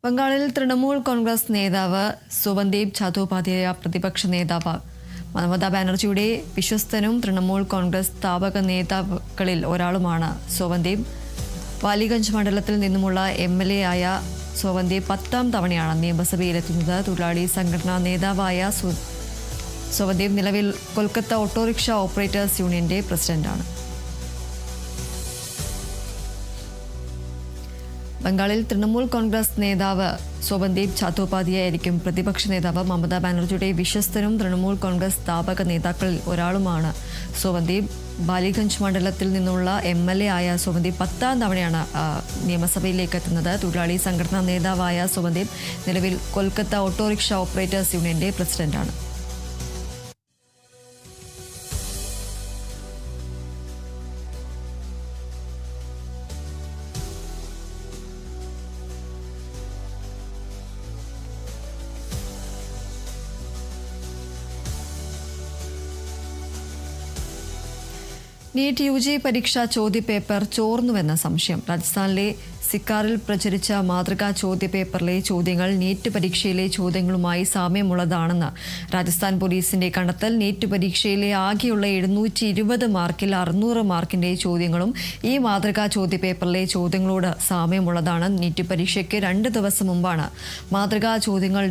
ബംഗാളിൽ തൃണമൂൽ കോൺഗ്രസ് നേതാവ് സുവന്ദീപ് ചാത്തോപാധ്യായ പ്രതിപക്ഷ നേതാവ് മമതാ ബാനർജിയുടെ വിശ്വസ്തനും തൃണമൂൽ കോൺഗ്രസ് സ്ഥാപക നേതാക്കളിൽ ഒരാളുമാണ് സുവന്ദീപ്. വാലിഗഞ്ച് മണ്ഡലത്തിൽ നിന്നുമുള്ള MLA ആയ സുവന്ദീപ് 10ാം തവണയാണ് നിയമസഭയിലെത്തുന്നത്. തൊഴിലാളി സംഘടനാ നേതാവായ സുവന്ദീപ് നിലവിൽ കൊൽക്കത്ത ഓട്ടോറിക്ഷ ഓപ്പറേറ്റേഴ്സ് യൂണിയന്റെ പ്രസിഡന്റാണ്. ബംഗാളിൽ തൃണമൂൽ കോൺഗ്രസ് നേതാവ് സുവന്ദീപ് ചാത്തോപാധ്യായായിരിക്കും പ്രതിപക്ഷ നേതാവ്. മമതാ ബാനർജിയുടെ വിശ്വസ്തനും തൃണമൂൽ കോൺഗ്രസ് സ്ഥാപക നേതാക്കളിൽ ഒരാളുമാണ് സുവന്ദീപ്. ബാലിഗഞ്ച് മണ്ഡലത്തിൽ നിന്നുള്ള MLA ആയ സുവന്ദീപ് 10ാം തവണയാണ് നിയമസഭയിലേക്ക് എത്തുന്നത്. തൊഴിലാളി സംഘടനാ നേതാവായ സുവന്ദീപ് നിലവിൽ കൊൽക്കത്ത ഓട്ടോറിക്ഷ ഓപ്പറേറ്റേഴ്സ് യൂണിയന്റെ പ്രസിഡന്റാണ്. നീറ്റ് UG പരീക്ഷാ ചോദ്യപേപ്പർ ചോർന്നുവെന്ന സംശയം. രാജസ്ഥാനിലെ സിക്കാറിൽ പ്രചരിച്ച മാതൃകാ ചോദ്യപേപ്പറിലെ ചോദ്യങ്ങൾ നീറ്റ് പരീക്ഷയിലെ ചോദ്യങ്ങളുമായി സാമ്യമുള്ളതാണെന്ന് രാജസ്ഥാൻ പോലീസിന്റെ കണ്ടെത്തൽ. നീറ്റ് പരീക്ഷയിലെ ആകെയുള്ള 720 മാർക്കിൽ 600 മാർക്കിന്റെ ചോദ്യങ്ങളും ഈ മാതൃകാ ചോദ്യപേപ്പറിലെ ചോദ്യങ്ങളോട് സാമ്യമുള്ളതാണ്. നീറ്റ് പരീക്ഷയ്ക്ക് 2 ദിവസം മുമ്പാണ് മാതൃകാ ചോദ്യങ്ങളുടെ